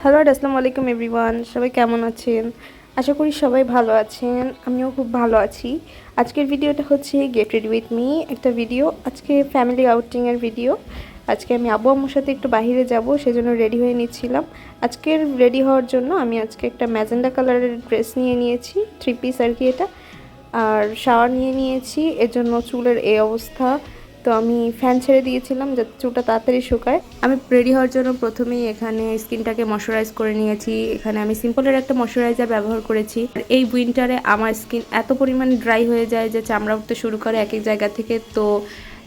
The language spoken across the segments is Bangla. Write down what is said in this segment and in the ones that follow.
হ্যালো আসসালামু আলাইকুম এভরিওয়ান, সবাই কেমন আছেন? আশা করি সবাই ভালো আছেন। আমিও খুব ভালো আছি। আজকের ভিডিওটা হচ্ছে গেট রেডি উইথ মি একটা ভিডিও। আজকে ফ্যামিলি আউটিংয়ের ভিডিও। আজকে আমি আব্বু আম্মুর সাথে একটু বাইরে যাব, সেজন্য রেডি হয়ে নিচ্ছিলাম। আজকের রেডি হওয়ার জন্য আমি আজকে একটা ম্যাজেন্ডা কালারের ড্রেস নিয়ে নিয়েছি, 3 পিস আর কি এটা। আর শাওয়ার নিয়ে নিয়েছি, এর জন্য চুলের এই অবস্থা। তো আমি ফ্যান ছেড়ে দিয়েছিলাম যাতে চুলটা তাড়াতাড়ি শুকায়। আমি রেডি হওয়ার জন্য প্রথমেই এখানে স্কিনটাকে ময়শ্চারাইজ করে নিয়েছি। এখানে আমি সিম্পলের একটা ময়শ্চারাইজার ব্যবহার করেছি। এই উইন্টারে আমার স্কিন এত পরিমাণ ড্রাই হয়ে যায় যে চামড়া উঠতে শুরু করে এক এক জায়গা থেকে। তো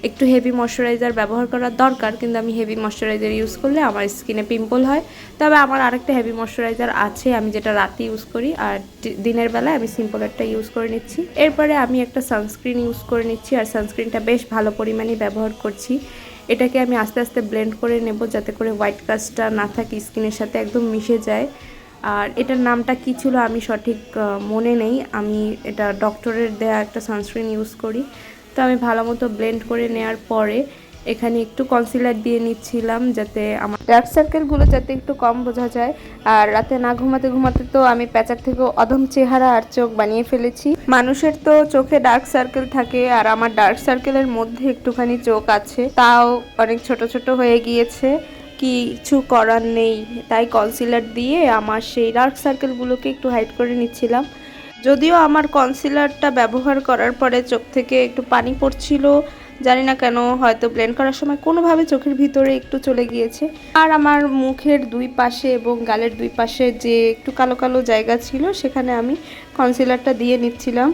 একটু হেভি ময়শ্চারাইজার ব্যবহার করা দরকার, কিন্তু আমি হেভি ময়শ্চারাইজার ইউজ করলে আমার স্কিনে পিম্পল হয়। তবে আমার আরেকটা হেভি ময়শ্চারাইজার আছে, আমি যেটা রাতে ইউজ করি, আর দিনের বেলায় আমি সিম্পলেরটা ইউজ করে নিচ্ছি। এরপরে আমি একটা সানস্ক্রিন ইউজ করে নিচ্ছি, আর সানস্ক্রিনটা বেশ ভালো পরিমাণে ব্যবহার করছি। এটাকে আমি আস্তে আস্তে ব্লেন্ড করে নেব যাতে করে হোয়াইট কাস্টটা না থাকে, স্কিনের সাথে একদম মিশে যায়। আর এটার নামটা কী ছিল আমি সঠিক মনে নেই। আমি এটা ডক্টরের দেয়া একটা সানস্ক্রিন ইউজ করি। তো আমি ভালো মতো ব্লেন্ড করে নেওয়ার পরে এখানে একটু কনসিলার দিয়ে নিচ্ছিলাম যাতে আমার ডার্ক সার্কেলগুলো যাতে একটু কম বোঝা যায়। আর রাতে না ঘুমাতে ঘুমাতে তো আমি প্যাচার থেকেও অধম চেহারা আর চোখ বানিয়ে ফেলেছি। মানুষের তো চোখে ডার্ক সার্কেল থাকে, আর আমার ডার্ক সার্কেলের মধ্যে একটুখানি চোখ আছে, তাও অনেক ছোট ছোট হয়ে গিয়েছে। কিছু করার নেই, তাই কনসিলার দিয়ে আমার সেই ডার্ক সার্কেলগুলোকে একটু হাইড করে নিচ্ছিলাম। যদিও আমার কনসিলারটা ব্যবহার করার পরে চোখ থেকে একটু পানি পড়ছিল, জানি না কেন, হয়তো ব্লেন্ড করার সময় কোনোভাবে চোখের ভিতরে একটু চলে গিয়েছে। আর আমার মুখের দুই পাশে এবং গালের দুই পাশে যে একটু কালো কালো জায়গা ছিল সেখানে আমি কনসিলারটা দিয়ে নিচ্ছিলাম।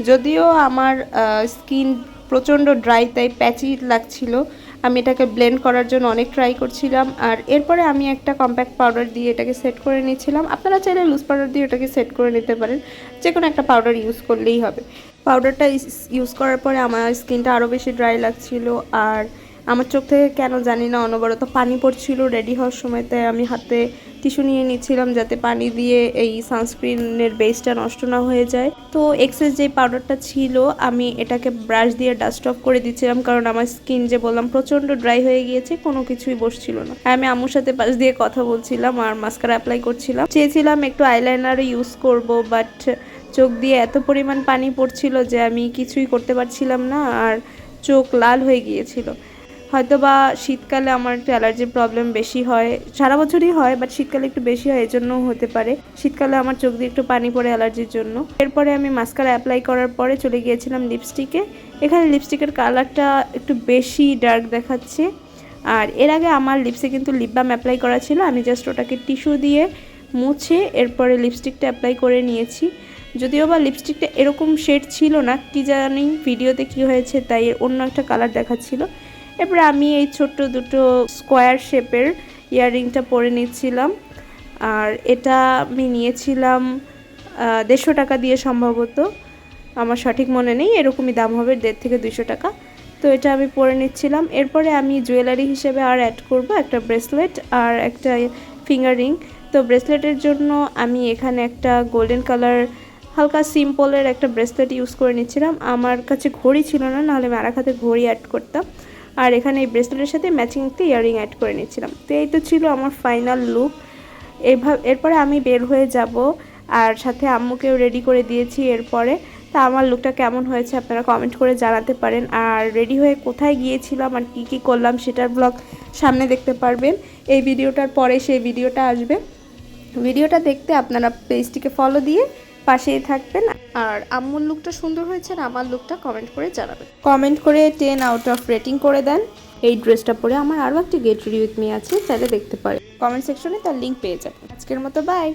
যদিও আমার স্কিন প্রচণ্ড ড্রাই, তাই প্যাচি লাগছিল। আমি এটাকে ব্লেন্ড করার জন্য অনেক ট্রাই করছিলাম। আর এরপরে আমি একটা কম্প্যাক্ট পাউডার দিয়ে এটাকে সেট করে নিয়েছিলাম। আপনারা চাইলে লুজ পাউডার দিয়ে এটাকে সেট করে নিতে পারেন, যে কোনো একটা পাউডার ইউজ করলেই হবে। পাউডারটা ইউজ করার পরে আমার স্কিনটা আরও বেশি ড্রাই লাগছিল, আর আমার চোখ থেকে কেন জানি না অনবরত পানি পড়ছিল রেডি হওয়ার সময়। তাই আমি হাতে টিস্যু নিয়ে নিচ্ছিলাম যাতে পানি দিয়ে এই সানস্ক্রিনের বেসটা নষ্ট না হয়ে যায়। তো এক্সেস যে পাউডারটা ছিল আমি এটাকে ব্রাশ দিয়ে ডাস্ট অফ করে দিচ্ছিলাম, কারণ আমার স্কিন যে বললাম প্রচণ্ড ড্রাই হয়ে গিয়েছে, কোনো কিছুই বসছিল না। আমি আম্মুর সাথে পাশ দিয়ে কথা বলছিলাম আর মাস্কারা অ্যাপ্লাই করছিলাম। চেয়েছিলাম একটু আইলাইনার ইউজ করব, বাট চোখ দিয়ে এত পরিমাণ পানি পড়ছিল যে আমি কিছুই করতে পারছিলাম না, আর চোখ লাল হয়ে গিয়েছিল। হয়তো বা শীতকালে আমার একটু অ্যালার্জির প্রবলেম বেশি হয়, সারা বছরই হয়, বাট শীতকালে একটু বেশি হয়, এজন্যও হতে পারে। শীতকালে আমার চোখ দিয়ে একটু পানি পড়ে অ্যালার্জির জন্য। এরপরে আমি মাস্কারা অ্যাপ্লাই করার পরে চলে গিয়েছিলাম লিপস্টিকে। এখানে লিপস্টিকের কালারটা একটু বেশি ডার্ক দেখাচ্ছে। আর এর আগে আমার লিপসে কিন্তু লিপ বাম অ্যাপ্লাই করা ছিল, আমি জাস্ট ওটাকে টিস্যু দিয়ে মুছে এরপরে লিপস্টিকটা অ্যাপ্লাই করে নিয়েছি। যদিও বা লিপস্টিকটা এরকম শেড ছিল না, কি জানি ভিডিওতে কি হয়েছে, তাই অন্য একটা কালার দেখাচ্ছিল। এরপরে আমি এই ছোট্ট দুটো স্কোয়ার শেপের ইয়াররিংটা পরে নিচ্ছিলাম। আর এটা আমি নিয়েছিলাম 150 টাকা দিয়ে সম্ভবত, আমার সঠিক মনে নেই, এরকমই দাম হবে, 150 থেকে 200 টাকা। তো এটা আমি পরে নিচ্ছিলাম। এরপরে আমি জুয়েলারি হিসেবে আর অ্যাড করব একটা ব্রেসলেট আর একটা ফিঙ্গার রিং। তো ব্রেসলেটের জন্য আমি এখানে একটা গোল্ডেন কালার হালকা সিম্পলের একটা ব্রেসলেট ইউজ করে নিচ্ছিলাম। আমার কাছে ঘড়ি ছিল না, নাহলে আমি আরেক হাতে ঘড়ি অ্যাড করতাম। আর এখানে এই ব্রেসলেটের সাথে ম্যাচিং একটা ইয়াররিং অ্যাড করে নিচ্ছিলাম। তো এই তো ছিল আমার ফাইনাল লুক। এরপরে আমি বের হয়ে যাব, আর সাথে আম্মুকেও রেডি করে দিয়েছি এরপরে। তা আমার লুকটা কেমন হয়েছে আপনারা কমেন্ট করে জানাতে পারেন। আর রেডি হয়ে কোথায় গিয়েছিলাম আর কি কি করলাম সেটার ব্লগ সামনে দেখতে পারবেন। এই ভিডিওটার পরে সেই ভিডিওটা আসবে। ভিডিওটা দেখতে আপনারা পেজটিকে ফলো দিয়ে পাশেই থাকবেন। আর আম্মুর লুকটা সুন্দর হয়েছে না আমার লুকটা কমেন্ট করে জানাবেন। কমেন্ট করে 10 আউট অফ রেটিং করে দেন। এই ড্রেসটা পরে আমার আরও একটি গেট রেডি উইথ মি আছে, চাইলে দেখতে পারেন। কমেন্ট সেকশনে তার লিঙ্ক পেয়ে যাবেন। আজকের মতো বাই।